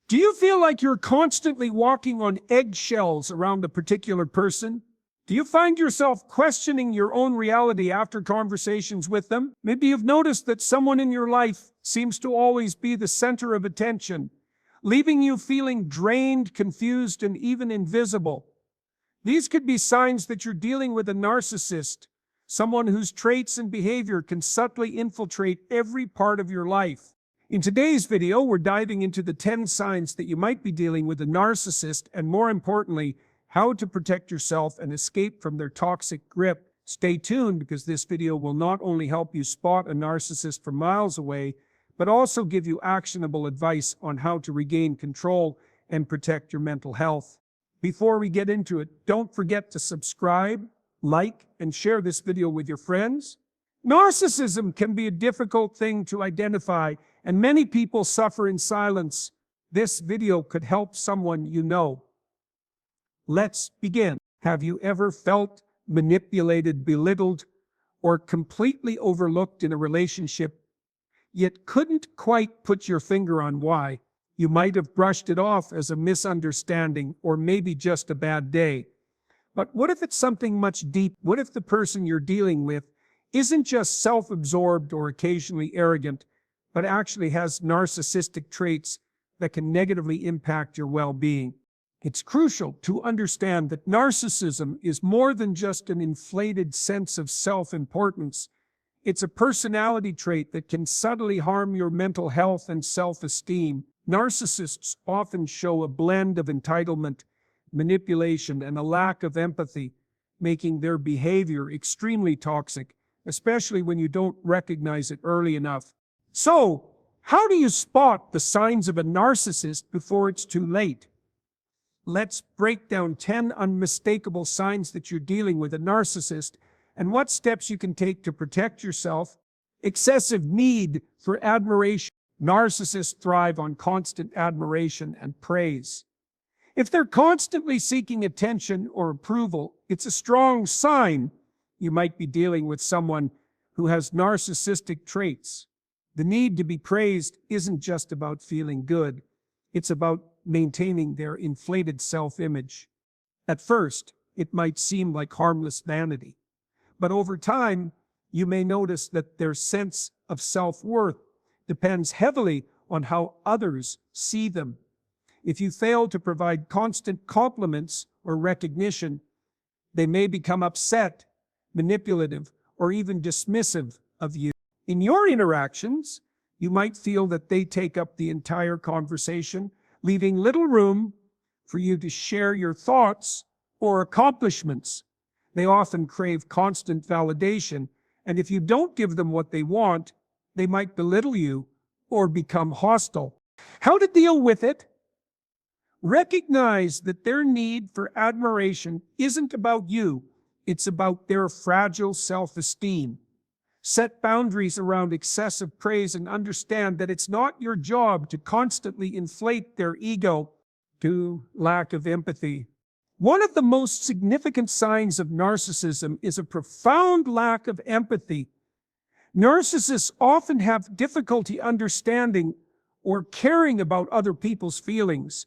Do you feel like you're constantly walking on eggshells around a particular person? Do you find yourself questioning your own reality after conversations with them? Maybe you've noticed that someone in your life seems to always be the center of attention, leaving you feeling drained, confused, and even invisible. These could be signs that you're dealing with a narcissist, someone whose traits and behavior can subtly infiltrate every part of your life. In today's video, we're diving into the 10 signs that you might be dealing with a narcissist, and more importantly, how to protect yourself and escape from their toxic grip. Stay tuned, because this video will not only help you spot a narcissist from miles away, but also give you actionable advice on how to regain control and protect your mental health. Before we get into it, don't forget to subscribe, like, and share this video with your friends. Narcissism can be a difficult thing to identify, and many people suffer in silence. This video could help someone you know. Let's begin. Have you ever felt manipulated, belittled, or completely overlooked in a relationship, yet couldn't quite put your finger on why? You might have brushed it off as a misunderstanding or maybe just a bad day. But what if it's something much deeper? What if the person you're dealing with isn't just self-absorbed or occasionally arrogant, but actually has narcissistic traits that can negatively impact your well-being? It's crucial to understand that narcissism is more than just an inflated sense of self-importance. It's a personality trait that can subtly harm your mental health and self-esteem. Narcissists often show a blend of entitlement, manipulation, and a lack of empathy, making their behavior extremely toxic, especially when you don't recognize it early enough. So, how do you spot the signs of a narcissist before it's too late? Let's break down 10 unmistakable signs that you're dealing with a narcissist and what steps you can take to protect yourself. Excessive need for admiration. Narcissists thrive on constant admiration and praise. If they're constantly seeking attention or approval, it's a strong sign you might be dealing with someone who has narcissistic traits. The need to be praised isn't just about feeling good. It's about maintaining their inflated self-image. At first, it might seem like harmless vanity, but over time, you may notice that their sense of self-worth depends heavily on how others see them. If you fail to provide constant compliments or recognition, they may become upset, manipulative, or even dismissive of you. In your interactions, you might feel that they take up the entire conversation, leaving little room for you to share your thoughts or accomplishments. They often crave constant validation, and if you don't give them what they want, they might belittle you or become hostile. How to deal with it? Recognize that their need for admiration isn't about you. It's about their fragile self-esteem. Set boundaries around excessive praise and understand that it's not your job to constantly inflate their ego. 2. Lack of empathy. One of the most significant signs of narcissism is a profound lack of empathy. Narcissists often have difficulty understanding or caring about other people's feelings.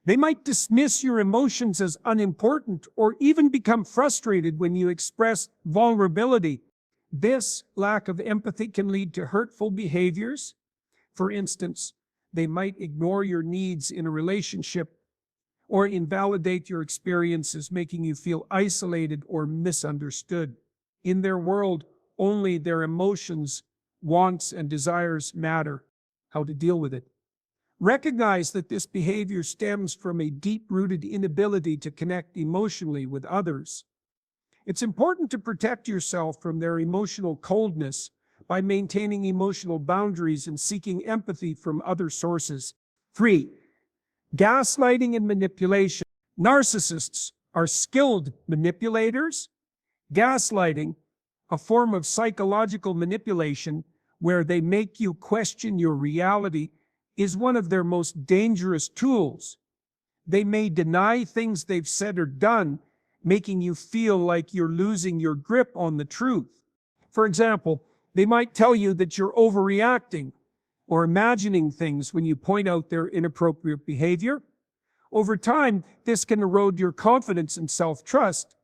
They might dismiss your emotions as unimportant or even become frustrated when you express vulnerability. This lack of empathy can lead to hurtful behaviors. For instance, they might ignore your needs in a relationship or invalidate your experiences, making you feel isolated or misunderstood. In their world, only their emotions, wants, and desires matter. How to deal with it? Recognize that this behavior stems from a deep-rooted inability to connect emotionally with others. It's important to protect yourself from their emotional coldness by maintaining emotional boundaries and seeking empathy from other sources. 3. Gaslighting and manipulation. Narcissists are skilled manipulators. Gaslighting, a form of psychological manipulation where they make you question your reality, is one of their most dangerous tools. They may deny things they've said or done, making you feel like you're losing your grip on the truth. For example, they might tell you that you're overreacting, or imagining things when you point out their inappropriate behavior. Over time, this can erode your confidence and self-trust,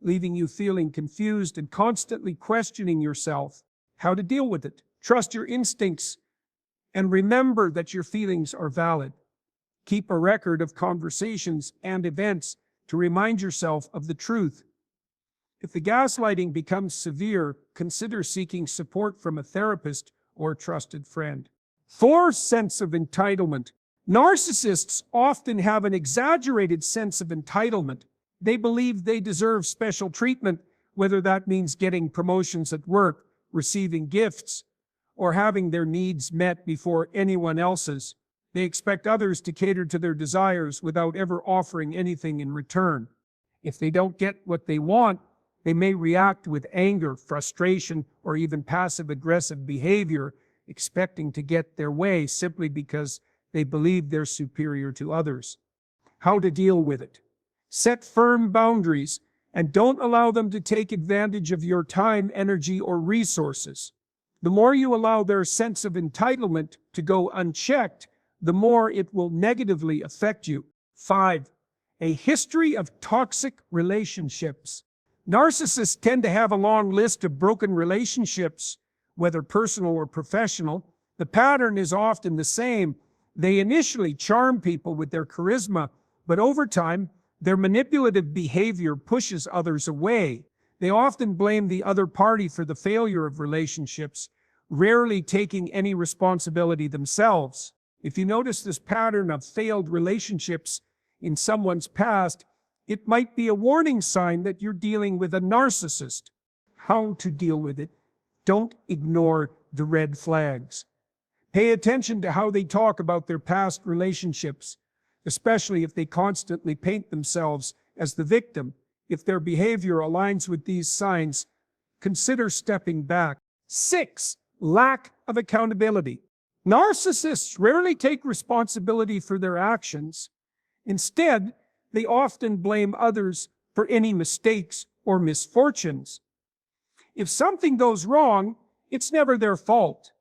leaving you feeling confused and constantly questioning yourself. How to deal with it? Trust your instincts and remember that your feelings are valid. Keep a record of conversations and events to remind yourself of the truth. If the gaslighting becomes severe, consider seeking support from a therapist or a trusted friend. 4. Sense of entitlement. Narcissists often have an exaggerated sense of entitlement. They believe they deserve special treatment, whether that means getting promotions at work, receiving gifts, or having their needs met before anyone else's. They expect others to cater to their desires without ever offering anything in return. If they don't get what they want, they may react with anger, frustration, or even passive-aggressive behavior, expecting to get their way simply because they believe they're superior to others. How to deal with it? Set firm boundaries and don't allow them to take advantage of your time, energy, or resources. The more you allow their sense of entitlement to go unchecked, the more it will negatively affect you. 5. A history of toxic relationships. Narcissists tend to have a long list of broken relationships, whether personal or professional. The pattern is often the same. They initially charm people with their charisma, but over time, their manipulative behavior pushes others away. They often blame the other party for the failure of relationships, rarely taking any responsibility themselves. If you notice this pattern of failed relationships in someone's past, it might be a warning sign that you're dealing with a narcissist. How to deal with it? Don't ignore the red flags. Pay attention to how they talk about their past relationships, especially if they constantly paint themselves as the victim. If their behavior aligns with these signs, consider stepping back. 6. Lack of accountability. Narcissists rarely take responsibility for their actions. Instead, they often blame others for any mistakes or misfortunes. If something goes wrong, it's never their fault.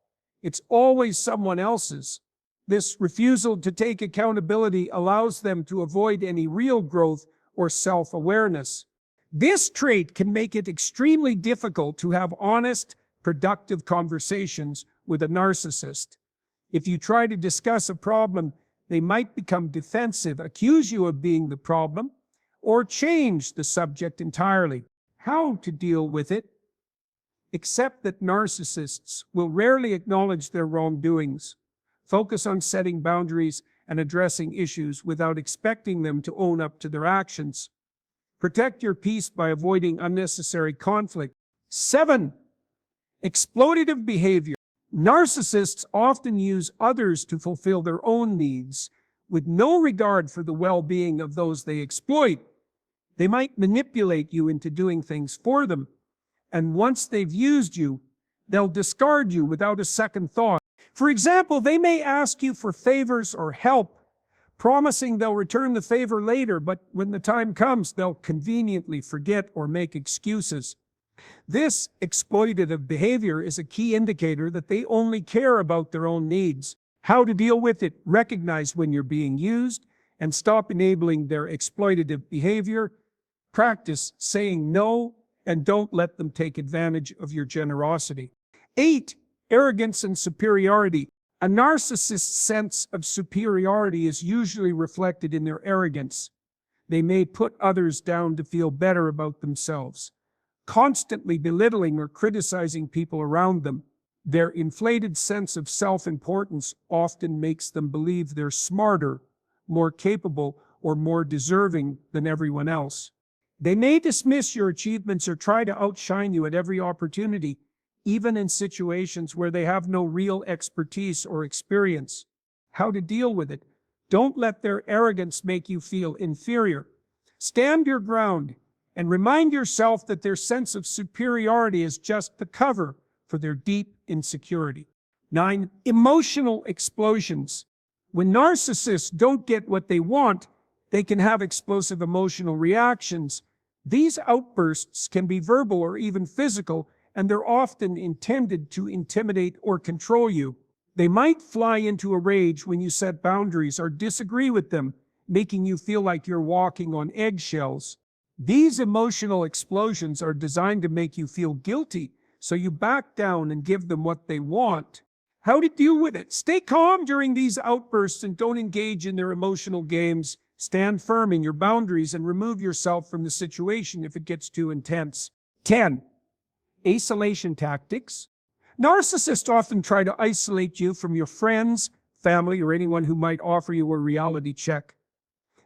It's always someone else's. This refusal to take accountability allows them to avoid any real growth or self-awareness. This trait can make it extremely difficult to have honest, productive conversations with a narcissist. If you try to discuss a problem, they might become defensive, accuse you of being the problem, or change the subject entirely. How to deal with it? Accept that narcissists will rarely acknowledge their wrongdoings. Focus on setting boundaries and addressing issues without expecting them to own up to their actions. Protect your peace by avoiding unnecessary conflict. 7. Exploitative behavior. Narcissists often use others to fulfill their own needs, with no regard for the well-being of those they exploit. They might manipulate you into doing things for them, and once they've used you, they'll discard you without a second thought. For example, they may ask you for favors or help, promising they'll return the favor later, but when the time comes, they'll conveniently forget or make excuses. This exploitative behavior is a key indicator that they only care about their own needs. How to deal with it? Recognize when you're being used and stop enabling their exploitative behavior. Practice saying no and don't let them take advantage of your generosity. 8. Arrogance and superiority. A narcissist's sense of superiority is usually reflected in their arrogance. They may put others down to feel better about themselves, constantly belittling or criticizing people around them. Their inflated sense of self-importance often makes them believe they're smarter, more capable, or more deserving than everyone else. They may dismiss your achievements or try to outshine you at every opportunity, even in situations where they have no real expertise or experience. How to deal with it? Don't let their arrogance make you feel inferior. Stand your ground and remind yourself that their sense of superiority is just the cover for their deep insecurity. 9. Emotional explosions. When narcissists don't get what they want, they can have explosive emotional reactions. These outbursts can be verbal or even physical, and they're often intended to intimidate or control you. They might fly into a rage when you set boundaries or disagree with them, making you feel like you're walking on eggshells. These emotional explosions are designed to make you feel guilty, so you back down and give them what they want. How to deal with it? Stay calm during these outbursts and don't engage in their emotional games. Stand firm in your boundaries and remove yourself from the situation if it gets too intense. 10. Isolation tactics. Narcissists often try to isolate you from your friends, family, or anyone who might offer you a reality check.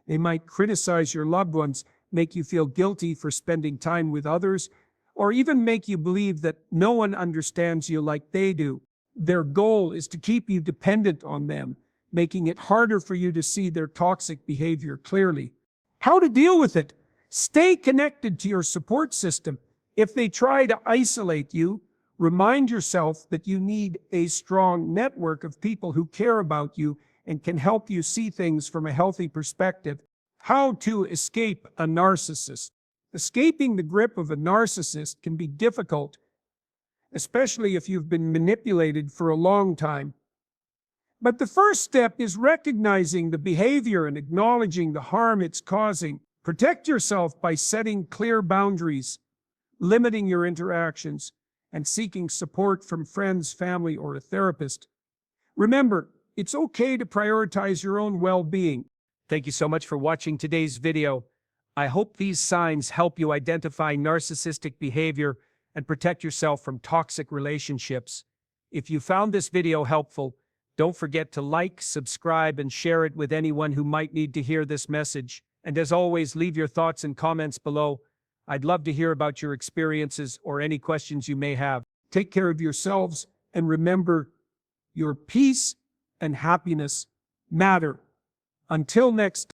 They might criticize your loved ones, make you feel guilty for spending time with others, or even make you believe that no one understands you like they do. Their goal is to keep you dependent on them, making it harder for you to see their toxic behavior clearly. How to deal with it? Stay connected to your support system. If they try to isolate you, remind yourself that you need a strong network of people who care about you and can help you see things from a healthy perspective. How to escape a narcissist. Escaping the grip of a narcissist can be difficult, especially if you've been manipulated for a long time. But the first step is recognizing the behavior and acknowledging the harm it's causing. Protect yourself by setting clear boundaries, limiting your interactions, and seeking support from friends, family, or a therapist. Remember, it's okay to prioritize your own well-being. Thank you so much for watching today's video. I hope these signs help you identify narcissistic behavior and protect yourself from toxic relationships. If you found this video helpful, don't forget to like, subscribe, and share it with anyone who might need to hear this message. And as always, leave your thoughts and comments below. I'd love to hear about your experiences or any questions you may have. Take care of yourselves, and remember, your peace and happiness matter. Until next time.